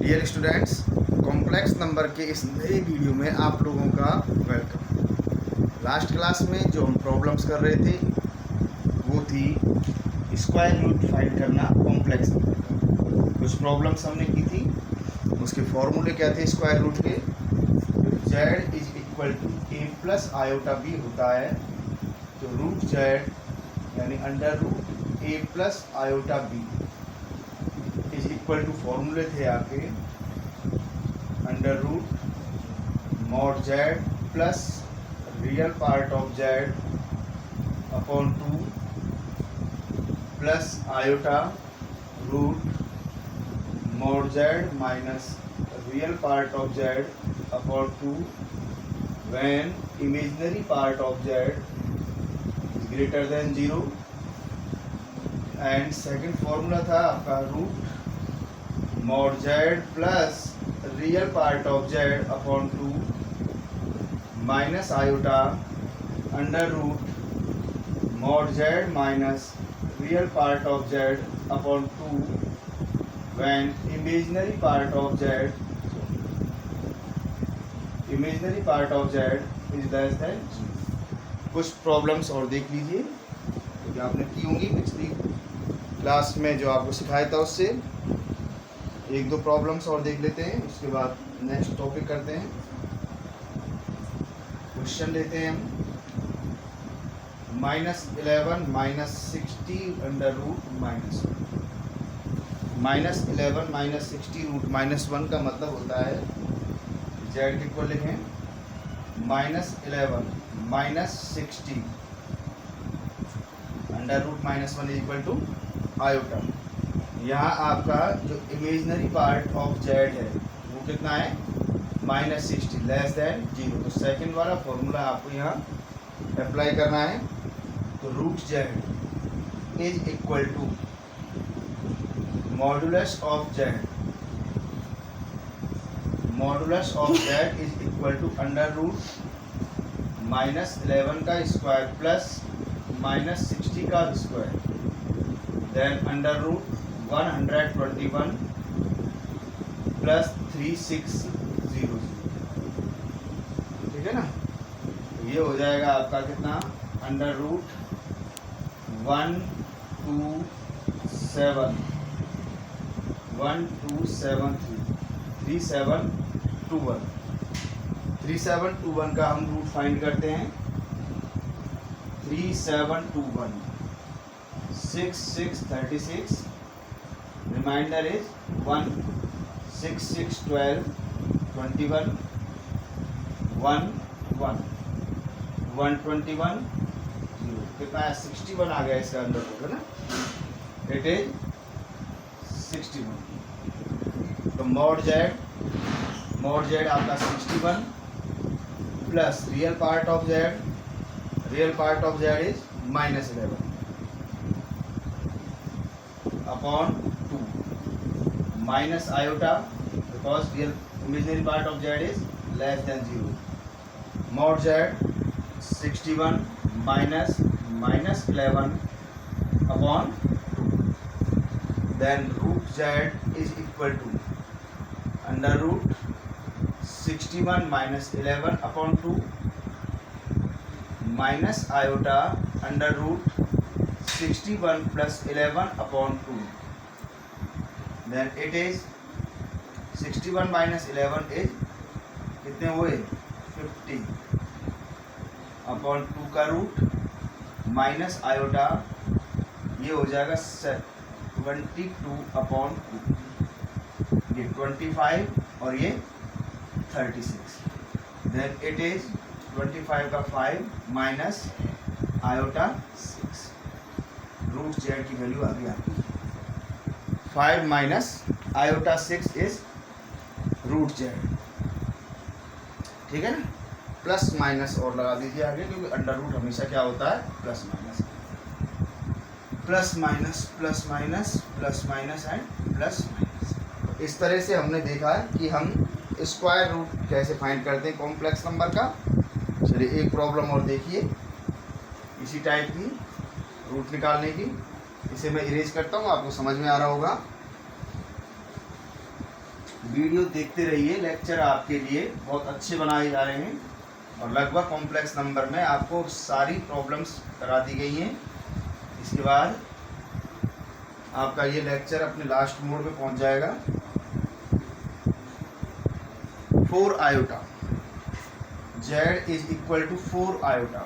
Dear students, complex number के इस नए वीडियो में आप लोगों का वेलकम। लास्ट क्लास में जो हम प्रॉब्लम्स कर रहे थे वो थी स्क्वायर रूट फाइंड करना कॉम्प्लेक्स नंबर का। कुछ प्रॉब्लम्स हमने की थी, उसके फॉर्मूले क्या थे स्क्वायर रूट के। z is equal to a plus iota b होता है तो रूट z यानी under root a plus iota b is equal to फॉर्मूले थे आपके under root mod z plus real part of z upon 2 plus iota root mod z minus real part of z upon 2 when imaginary part of z is greater than 0। And second formula था आपका root mod z plus real part of z upon 2 minus iota under root mod z minus real part of z upon 2 when imaginary part of z is less than 0। कुछ problems और देख लीजिए जो आपने की होंगी पिछली क्लास में जो आपको सिखाया था उससे। एक दो प्रॉब्लम्स और देख लेते हैं, उसके बाद नेक्स्ट टॉपिक करते हैं। क्वेश्चन लेते हैं हम -11 -60 अंडर रूट -11 -60 रूट -1 का मतलब होता है जेड के इक्वल लिखें -11 -60 under root -1 is equal to iota. यहाँ आपका जो इमेजिनरी पार्ट ऑफ जेड है वो कितना है -60 लेस देन 0। तो सेकंड वाला फॉर्मूला आपको यहाँ अप्लाई करना है। तो root z is equal to modulus of z is equal to under root -11 का स्क्वायर प्लस -60 का square then under root 121 plus 3600। ठीक है ना। ये हो जाएगा आपका कितना अंडर रूट 3721 का हम रूट फाइंड करते हैं। 3721 6636 रिमाइंडर इज 1 6 6 12 21 1 1 121 0 कितना है 61 आ गया इसका अंदर होगा ना। It is 61। तो मॉड जेड आपका 61 plus real part of z is -11 upon 2 minus iota because real imaginary part of z is less than 0। Mod z 61 minus -11 upon 2 then root z is equal to under root 61 minus 11 upon 2 minus iota under root 61 plus 11 upon 2 then it is 61 minus 11 is कितने हुए 50 upon 2 का root minus iota ये हो जाएगा 22 upon 2 ये 25 और ये 36 then it is 25 का 5 माइनस आयोटा 6 रूट जेड की वैल्यू आ गई आपकी 5 minus iota 6 is root z. ठीक है ना। प्लस माइनस और लगा दीजिए आगे क्योंकि अंडर रूट हमेशा क्या होता है plus minus and plus minus. इस तरह से हमने देखा है कि हम स्क्वायर रूट कैसे फाइंड करते हैं कॉम्प्लेक्स नंबर का। चलिए एक प्रॉब्लम और देखिए इसी टाइप की रूट निकालने की। इसे मैं इरेज करता हूँ, आपको समझ में आ रहा होगा। वीडियो देखते रहिए, लेक्चर आपके लिए बहुत अच्छे बनाए जा रहे हैं और लगभग कॉम्प्लेक्स नंबर में आपको सारी प्रॉब्लम्स करा दी गई हैं। इसके बाद आपका ये लेक्चर अपने लास्ट मोड में पहुंच जाएगा। 4 iota, z is equal to 4 iota.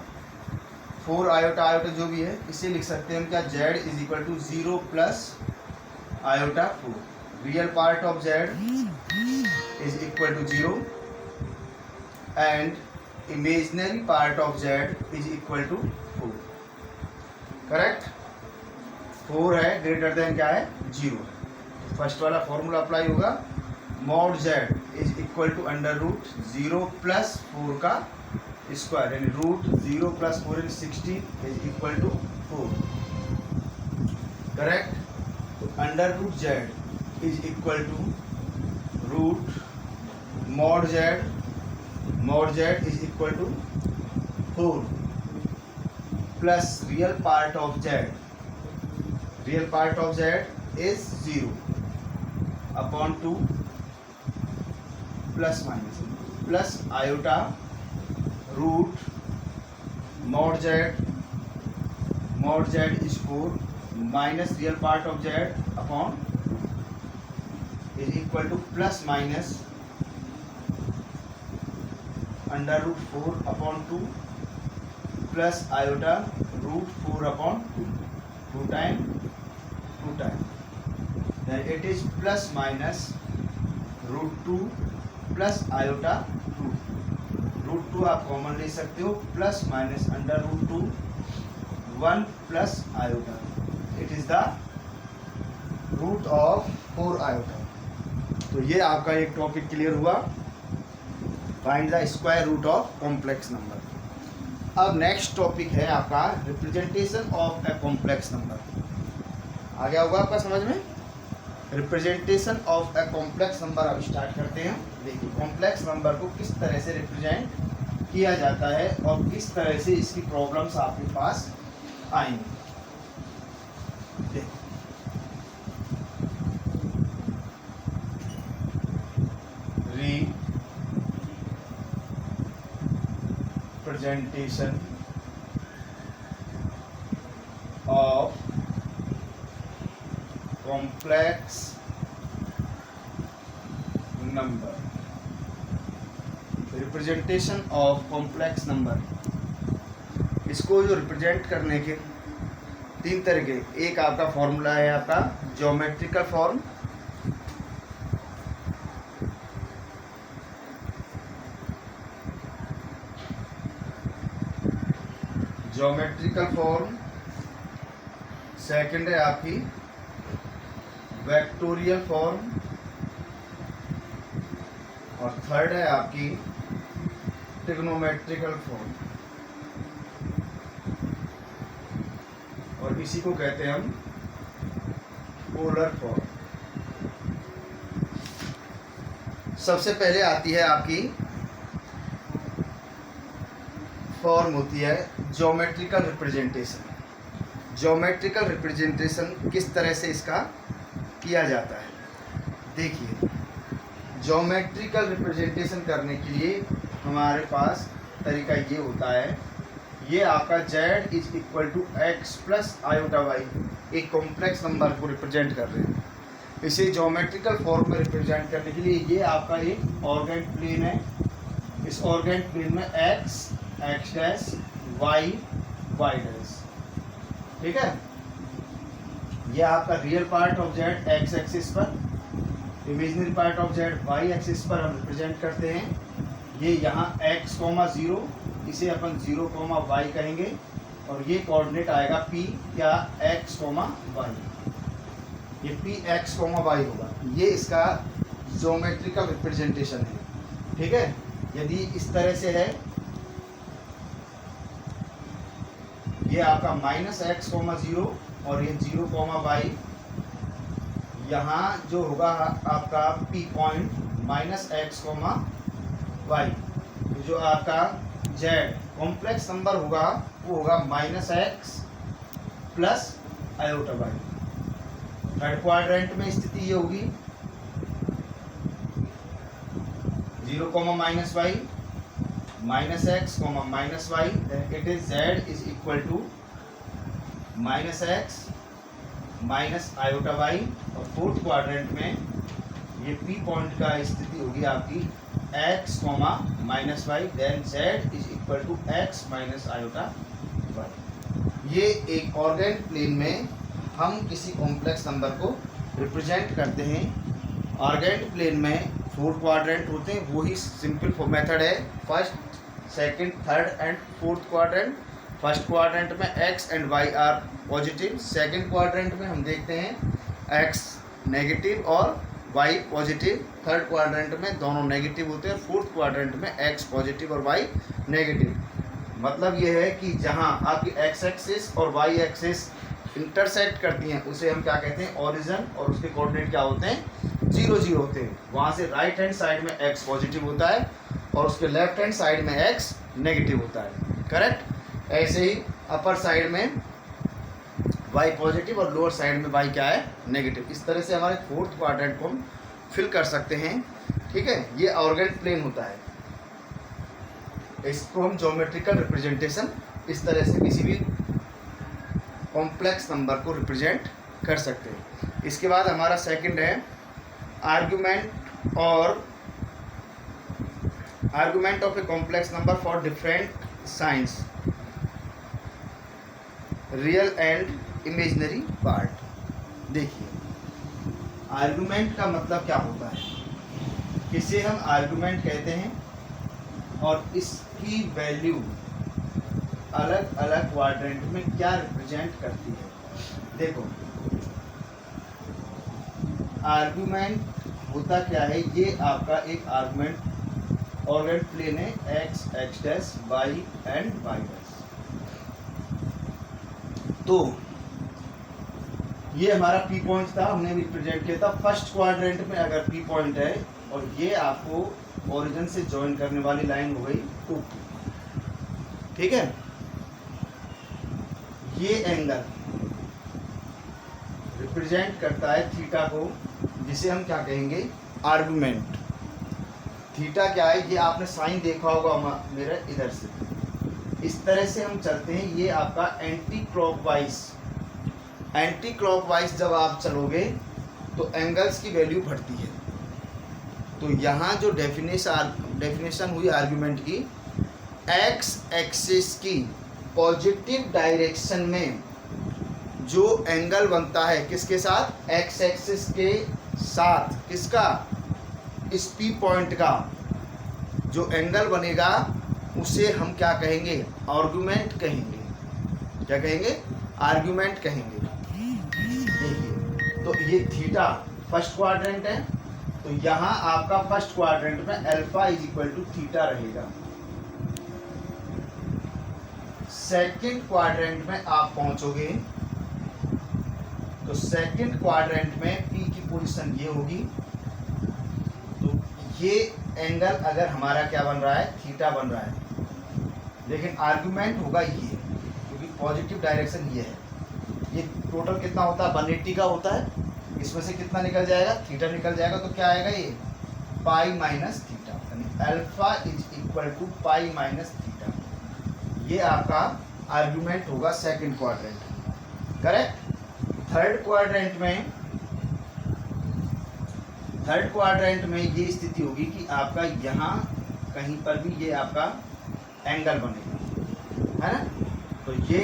4 iota, iota जो भी है इसे लिख सकते हैं हम क्या, z is equal to 0 plus iota 4। Real part of z is equal to 0 and imaginary part of z is equal to 4। Correct. 4 है ग्रेटर देन क्या है, 0 है। फर्स्ट वाला फॉर्मूला अप्लाई होगा, mod z is equal to under root 0 plus 4 का square, यानी root 0 plus 4 in 16 is equal to 4। Correct. तो under root z is equal to root mod z is equal to 4 plus real part of z, real part of z is 0 upon 2 plus minus plus iota root mod z is 4 minus real part of z upon is equal to plus minus under root 4 upon 2 plus iota root 4 upon 2 time then it is plus minus root 2 plus iota root 2 आप common ले सकते हो, plus minus under root 2 1 plus iota. It is the root of 4 iota. तो ये आपका एक topic clear हुआ, find the square root of complex number. अब नेक्स्ट टॉपिक है आपका representation of a complex number. आ गया होगा आपका समझ में, representation of a complex number. अब स्टार्ट करते हैं। देखिए कॉम्प्लेक्स नंबर को किस तरह से रिप्रेजेंट किया जाता है और किस तरह से इसकी प्रॉब्लम्स आपके पास आएंगी। Representation of complex number, representation of complex number, इसको जो रिप्रेजेंट करने के 3 तरीके, एक आपका फॉर्मूला है आपका ज्योमेट्रिकल फॉर्म, सेकंड है आपकी वेक्टोरियल फॉर्म और थर्ड है आपकी ट्रिग्नोमेट्रिकल फॉर्म, और इसी को कहते हैं हम पोलर फॉर्म। सबसे पहले आती है आपकी फॉर्म होती है ज्योमेट्रिकल रिप्रेजेंटेशन। ज्योमेट्रिकल रिप्रेजेंटेशन किस तरह से इसका किया जाता है, देखिए ज्योमेट्रिकल रिप्रेजेंटेशन करने के लिए हमारे पास तरीका ये होता है, ये आपका z is equal to x plus iota y, एक कॉम्प्लेक्स नंबर को रिप्रेजेंट कर रहे हैं। इसे ज्योमेट्रिकल फॉर्म में रिप्रेजेंट करने के लिए ये आपका एक ऑर्गेंट प्लेन है, इस ऑर्गेंट प्लेन में x डैश y डैश, ठीक है। ये आपका real part of z x axis पर, imaginary part of z y axis पर हम रिप्रेजेंट करते हैं। ये यहाँ x, 0 इसे अपन 0, y कहेंगे, और ये कोऑर्डिनेट आएगा p या x, y, ये p x, y होगा। ये इसका ज्योमेट्रिकल रिप्रेजेंटेशन है, ठीक है। यदि इस तरह से है, ये आपका -x, 0 और ये 0, y, यहाँ जो होगा आपका p पॉइंट -x, y, जो आपका z कॉम्प्लेक्स नंबर होगा वो होगा -x plus iota y। Third quadrant में स्थिति ये होगी, 0, -y -x, -y, then it is z is equal to -x -iota y। और फोर्थ क्वाड्रेंट में ये P पॉइंट का स्थिति होगी आपकी x, -y, then z is equal to x -iota y। ये एक ऑर्गेन प्लेन में हम किसी कॉम्प्लेक्स नंबर को रिप्रेजेंट करते हैं। ऑर्गेन प्लेन में 4 क्वाड्रेंट होते हैं, वही सिंपल मेथड है। First, second, third and fourth quadrant. First quadrant में x and y are positive, second quadrant में हम देखते हैं x नेगेटिव और y पॉजिटिव, थर्ड क्वाड्रेंट में दोनों नेगेटिव होते हैं, फोर्थ क्वाड्रेंट में x पॉजिटिव और y नेगेटिव। मतलब ये है कि जहाँ आपकी x एक्सिस और y एक्सिस इंटरसेक्ट करती हैं उसे हम क्या कहते हैं, ओरिजिन, और उसके कोऑर्डिनेट क्या होते हैं, 0 0 होते हैं। वहाँ से राइट हैंड साइड में x पॉजिटिव होता है और उसके लेफ्ट हैंड साइड में x नेगेटिव होता है, करेक्ट। ऐसे ही अपर साइड में y पॉजिटिव और लोअर साइड में y क्या है, नेगेटिव। इस तरह से हमारे फोर्थ क्वाड्रेंट को हम फिल कर सकते हैं, ठीक है। ये ऑर्गेन प्लेन होता है, इसको हम ज्योमेट्रिकल रिप्रेजेंटेशन इस तरह से किसी भी कॉम्प्लेक्स नंबर को रिप्रेजेंट कर सकते हैं। इसके बाद हमारा सेकंड है argument of a complex number for different science, real and imaginary part. देखिए, आर्गुमेंट का मतलब क्या होता है, किसे हम आर्गुमेंट कहते हैं और इसकी वैल्यू अलग अलग क्वाड्रेंट में क्या रिप्रेजेंट करती है। देखो, आर्गुमेंट होता क्या है, ये आपका एक आर्गुमेंट ऑर्गेन प्लेन है, x, x dash, y and y dash. तो ये हमारा P पॉइंट था, हमने रिप्रेजेंट किया था। फर्स्ट क्वाड्रेंट में अगर P पॉइंट है और ये आपको ओरिजिन से ज्वाइन करने वाली लाइन हो गई 2, ठीक है। ये एंगल रिप्रेजेंट करता है थीटा को, जिसे हम क्या कहेंगे, आर्गुमेंट। थीटा क्या है, ये आपने साइन देखा होगा मेरा इधर से, इस तरह से हम चलते हैं। ये आपका एंटी क्लॉकवाइज जब आप चलोगे तो एंगल्स की वैल्यू बढ़ती है। तो यहाँ जो डेफिनेशन हुई आर्गुमेंट की, एक्स एक्सिस की पॉजिटिव डायरेक्शन में जो एंगल बनता है किसके साथ, एक्स एक्सिस के साथ, किसका, इस पी पॉइंट का जो एंगल बनेगा उसे हम क्या कहेंगे, आर्गुमेंट कहेंगे। क्या कहेंगे, आर्गुमेंट कहेंगे। देखिए, तो ये थीटा फर्स्ट क्वाड्रेंट है, तो यहाँ आपका फर्स्ट क्वाड्रेंट में alpha is equal to theta रहेगा। सेकंड क्वाड्रेंट में आप पहुंचोगे तो सेकंड क्वाड्रेंट में P की पोजीशन ये होगी। तो ये एंगल अगर हमारा क्या बन रहा है, थीटा बन रहा है, लेकिन आर्गुमेंट होगा ये, क्योंकि पॉजिटिव डायरेक्शन ये है। ये टोटल कितना होता है, 180 का होता है, इसमें से कितना निकल जाएगा, थीटा निकल जाएगा। तो क्या आएगा, ये पाई माइनस थीटा, यानी alpha is equal to pi minus theta. ये आपका आर्गुमेंट होगा second quadrant, correct. Third quadrant में ये स्थिति होगी कि आपका यहाँ कहीं पर भी ये आपका एंगल बनेगा, है ना। तो ये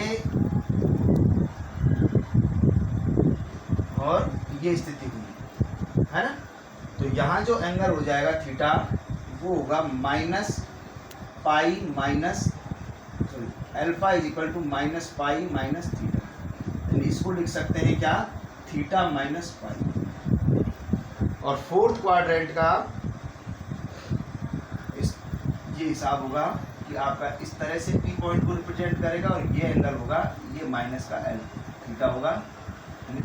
और ये स्थिति हुई, है ना। तो यहाँ जो एंगल हो जाएगा थीटा, वो होगा minus pi minus alpha is equal to minus pi minus theta. इसको लिख सकते हैं क्या, थीटा माइनस पाई। और फोर्थ क्वाड्रेंट का ये हिसाब होगा कि आपका इस तरह से P पॉइंट को रिप्रेजेंट करेगा और ये एंगल होगा, ये माइनस का एल थीटा होगा,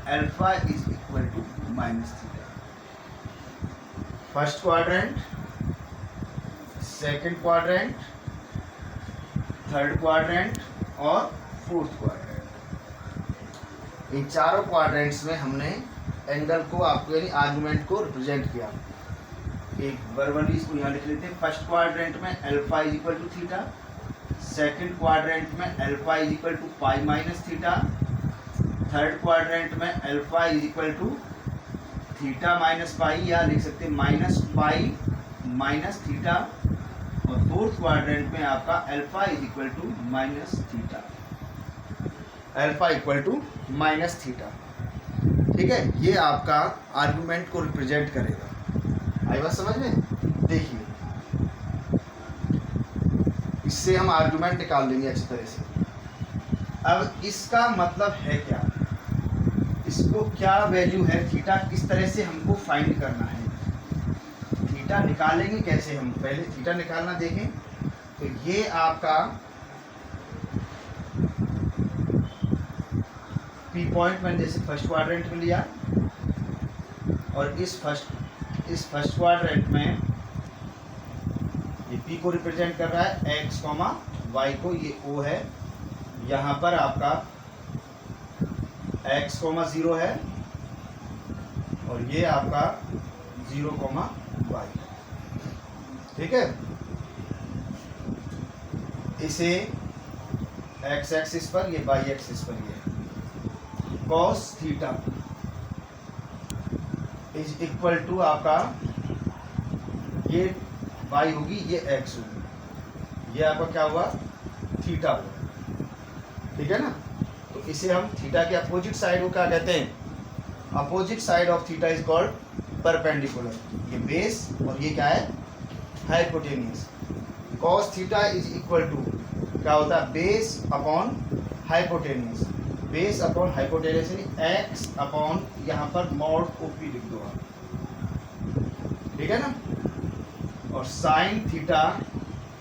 alpha is equal to minus theta. First quadrant, second quadrant, third quadrant और फोर्थ क्वाड्रेंट। इन चारों क्वाड्रेंट्स में हमने एंगल को आपको यानी आर्गुमेंट को रिप्रेजेंट किया। एक वर्बली इसको यहाँ लिख लेते हैं। फर्स्ट क्वाड्रेंट में alpha is equal to theta, second quadrant में alpha is equal to pi minus theta, third quadrant में alpha is equal to theta minus pi, या लिख सकते हैं माइनस पाई माइनस थीटा, और फोर्थ क्वाड्रेंट में आपका alpha is equal to minus theta, alpha equal to minus theta. ठीक है, ये आपका आर्गुमेंट को रिप्रेजेंट करेगा। आई बात समझ में? देखिए, इससे हम आर्गुमेंट निकाल लेंगे अच्छी तरह से। अब इसका मतलब है क्या, इसको क्या वैल्यू है थीटा, किस तरह से हमको फाइंड करना है। थीटा निकालेंगे कैसे हम, पहले थीटा निकालना देखें। तो ये आपका पी पॉइंट मैंने जैसे फर्स्ट क्वाड्रेंट में लिया, और इस फर्स्ट क्वाड्रेंट में ये पी को रिप्रेजेंट कर रहा है एक्स कॉमा वाई को, ये ओ है, यहाँ पर आपका एक्स कॉमा 0 है, और ये आपका 0 कॉमा वाई। ठीक है, इसे एक्स एक्सिस पर, ये वाई एक्सिस पर, ये cos theta is equal to आपका, ये वाई होगी, ये एक्स होगी, ये आपका क्या हुआ, थीटा हुआ। ठीक है ना, तो इसे हम थीटा के अपोजिट साइड को क्या कहते हैं, opposite side of theta is called perpendicular. ये बेस और ये क्या है, hypotenuse. Cos theta is equal to क्या होता है, base upon hypotenuse, base upon hypotenuse यानी एक्स अपॉन यहाँ पर मॉड ओपी लिख दो आप। ठीक है ना, और sine theta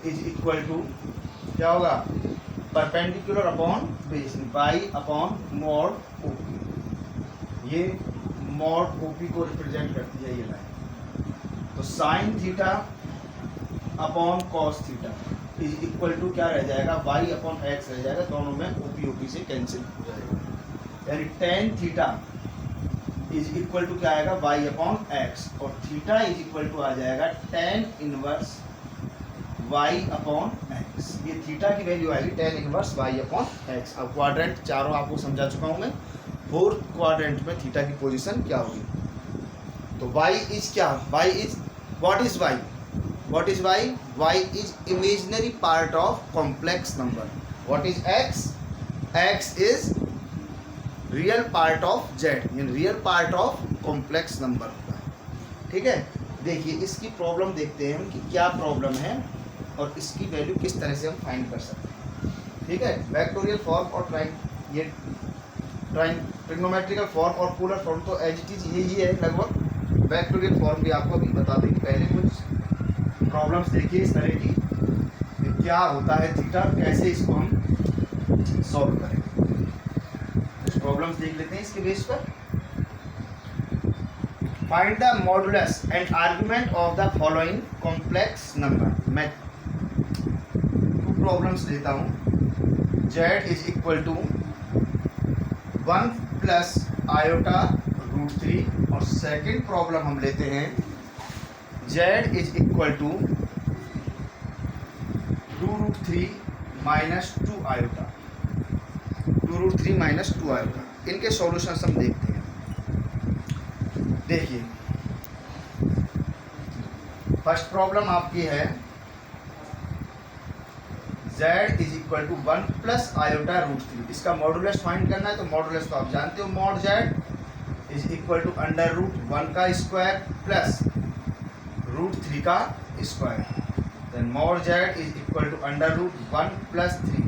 is equal to क्या होगा, perpendicular upon base, y upon mod OP. ये मॉड ओपी को रिप्रेजेंट करती है ये लाइन। तो sine theta upon cos theta is equal to क्या रह जाएगा, वाई अपॉन एक्स रह जाएगा, दोनों में ओपी ओपी से कैंसिल हो जाएगा, यानी tan theta is equal to क्या आएगा, वाई अपॉन एक्स, और थीटा इज इक्वल टू आ जाएगा tan inverse y upon x. ये थीटा की वैल्यू आएगी tan inverse y upon x. अब क्वाड्रेंट चारों आपको समझा चुका हूँ मैं। फोर्थ क्वाड्रेंट में थीटा की पोजीशन क्या होगी, तो वाई इज क्या, y is what is y, what is y, y is imaginary part of complex number. What is x, x is real part of z, यानी real part of complex number होता है। ठीक है, देखिए इसकी problem देखते हैं हम कि क्या प्रॉब्लम है और इसकी वैल्यू किस तरह से हम फाइंड कर सकते हैं। ठीक है, वेक्टोरियल फॉर्म और ट्रिग्नोमेट्रिकल फॉर्म और पोलर फॉर्म तो एज इट इज यही है लगभग। वेक्टोरियल फॉर्म भी आपको अभी बता देंगे, पहले कुछ प्रॉब्लम्स देखिए इस तरह की, क्या होता है थीटा, कैसे इसको हम सॉल्व करेंगे। कुछ प्रॉब्लम्स देख लेते हैं इसके बेस पर। Find the modulus and argument of the following complex number. मैं 2 प्रॉब्लम्स लेता हूँ। z is equal to 1 plus iota root 3, और सेकेंड प्रॉब्लम हम लेते हैं z is equal to 2√3 minus 2 iota, 2√3 minus 2 iota. इनके सॉल्यूशंस हम देखते हैं। देखिए फर्स्ट प्रॉब्लम आपकी है z is equal to 1 plus iota root 3, इसका मॉडुलस फाइंड करना है। तो मॉडुलस तो आप जानते हो, mod z is equal to under root 1 का स्क्वायर प्लस रूट 3 का square, then mod z is equal to under root 1 plus 3,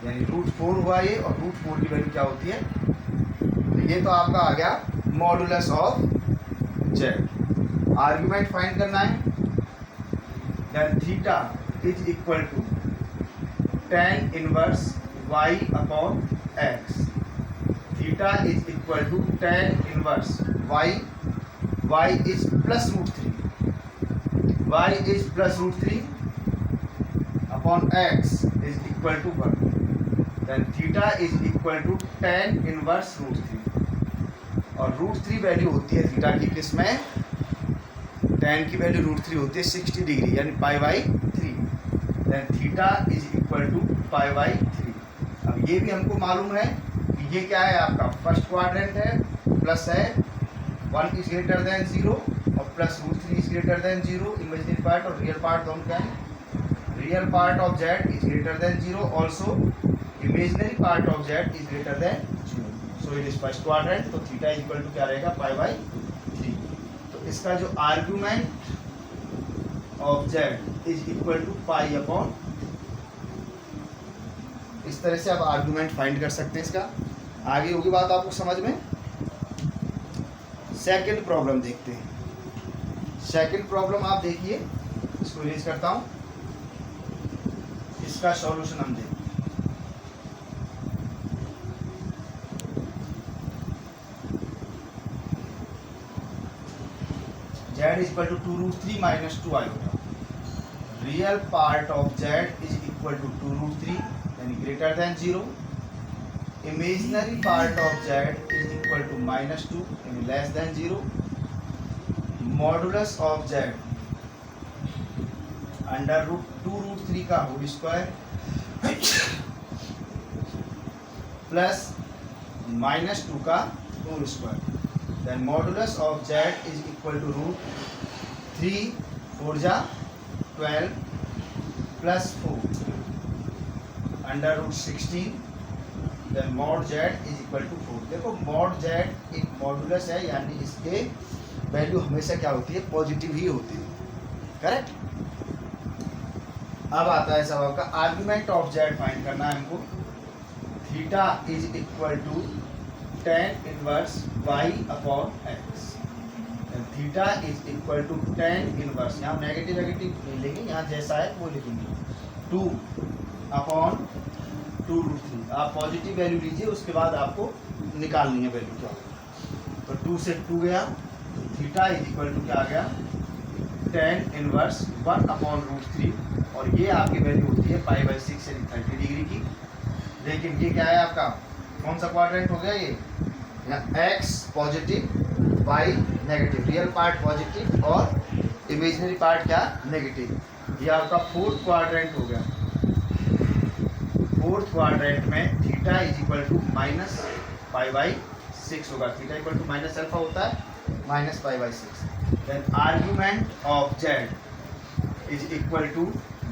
यानी रूट 4 हुआ ये, और रूट 4 की वैल्यू क्या होती है, तो ये तो आपका आ गया modulus of z। Argument find करना है, then theta is equal to tan inverse y upon x, theta is equal to tan inverse y is plus root 3, y is plus root 3 upon x is equal to 1, then theta is equal to tan inverse root 3, और root 3 value होती है theta की किस में, tan की value √3 होती है 60 degree यानी π/3। Then theta is equal to π/3। अब ये भी हमको मालूम है कि ये क्या है, आपका फर्स्ट क्वाड्रेंट है, प्लस है 1 इज ग्रेटर देन 0 और plus √3 is greater than 0। Imaginary part और रियल पार्ट दोनों क्या है, real part of z is greater than 0, also imaginary part of z is greater than 0। So it is first quadrant, तो theta is equal to क्या रहेगा, π/3। तो इसका जो argument of z is equal to π/। इस तरह से आप आर्गुमेंट फाइंड कर सकते हैं। इसका आगे होगी बात आपको समझ में। सेकंड प्रॉब्लम देखते हैं। सेकंड प्रॉब्लम आप देखिए, इसको इरेज करता हूं, इसका सॉल्यूशन हम देखते हैं। z is equal to 2√3 minus 2 iota. Real part of z is equal to 2√3 यानी greater than 0. Imaginary part of z is equal to -2 यानी less than 0. Modulus of z under root 2√3 का whole square plus -2 का whole square. Then modulus of z is equal to √3 4 जा 12 plus 4 under √16। Then mod z is equal to 4। देखो mod z एक modulus है यानी इसके value हमेशा क्या होती है, पॉजिटिव ही होती है, करेक्ट। अब आता है सब आपका आर्गुमेंट ऑफ z फाइंड करना है हमको। Theta is equal to tan inverse y/x। Theta is equal to tan inverse, यहाँ नेगेटिव नहीं लेंगे, यहाँ जैसा है वो लिखेंगे 2/2√3। आप पॉजिटिव वैल्यू लीजिए, उसके बाद आपको निकालनी है वैल्यू क्या होगा। तो 2 से 2 गया, थीटा इज इक्वल टू क्या आ गया, tan इनवर्स 1/√3 और ये आपकी वैल्यू होती है π/6 यानी 30 डिग्री की। लेकिन ये क्या है आपका, कौन सा क्वाड्रेंट हो गया ये, यहाँ x positive y negative, real part positive और इमेजिनरी पार्ट क्या, नेगेटिव। ये आपका फोर्थ क्वाड्रेंट हो गया। फोर्थ क्वाड्रेंट में थीटा इज इक्वल टू -π/6 होगा। Theta equal to minus alpha होता है, -π/6। Then argument of z is equal to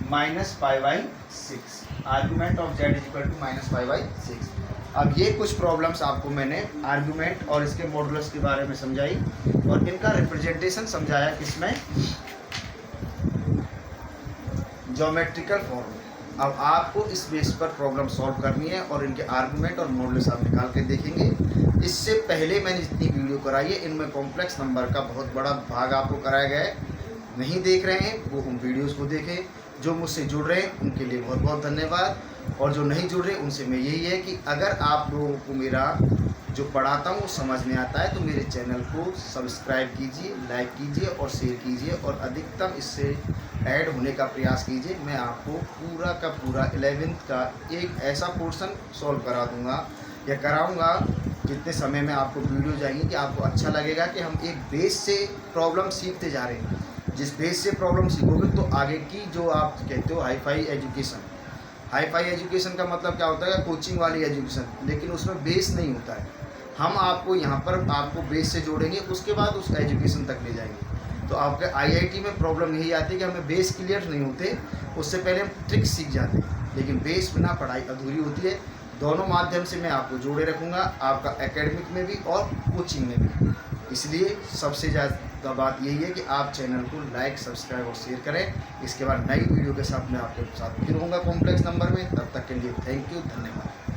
-π/6। Argument of z is equal to -π/6। अब ये कुछ प्रॉब्लम्स आपको मैंने आर्गुमेंट और इसके मॉडुलस के बारे में समझाई और इनका रिप्रेजेंटेशन समझाया किसमें, ज्योमेट्रिकल फॉर्म में। अब आपको इस बेस पर प्रॉब्लम सॉल्व करनी है और इनके आर्गुमेंट और मॉडुलस आप निकाल के देखेंगे। इससे पहले मैंने जितनी वीडियो कराई है इनमें कॉम्प्लेक्स नंबर का बहुत बड़ा भाग आपको कराया गया है। नहीं देख रहे हैं वो उन वीडियोज़ को देखें। जो मुझसे जुड़ रहे हैं उनके लिए बहुत बहुत धन्यवाद, और जो नहीं जुड़ रहे उनसे मैं यही है कि अगर आप लोगों को मेरा जो पढ़ाता हूँ समझ में आता है तो मेरे चैनल को सब्सक्राइब कीजिए, लाइक कीजिए और शेयर कीजिए और अधिकतम इससे ऐड होने का प्रयास कीजिए। मैं आपको पूरा का पूरा 11th का एक ऐसा पोर्शन सॉल्व करा दूँगा या कराऊँगा जितने समय में आपको वीडियो जाएंगी कि आपको अच्छा लगेगा कि हम एक बेस से प्रॉब्लम सीखते जा रहे हैं। जिस बेस से प्रॉब्लम सीखोगे तो आगे की जो आप कहते हो हाई-फाई एजुकेशन, हाई-फाई एजुकेशन का मतलब क्या होता है, कोचिंग वाली एजुकेशन, लेकिन उसमें बेस नहीं होता है। हम आपको यहाँ पर आपको बेस से जोड़ेंगे, उसके बाद उस एजुकेशन तक ले जाएंगे। तो आपके आईआईटी में प्रॉब्लम यही आती है कि हमें बेस क्लियर नहीं होते, उससे पहले हम ट्रिक्स सीख जाते हैं, लेकिन बेस बिना पढ़ाई अधूरी होती है। दोनों माध्यम से मैं आपको जोड़े रखूँगा, आपका एकेडमिक में भी और कोचिंग में भी। इसलिए सबसे ज़्यादा बात यही है कि आप चैनल को लाइक, सब्सक्राइब और शेयर करें। इसके बाद नई वीडियो के साथ मैं आपके साथ फिर होऊंगा कॉम्प्लेक्स नंबर में। तब तक के लिए थैंक यू, धन्यवाद।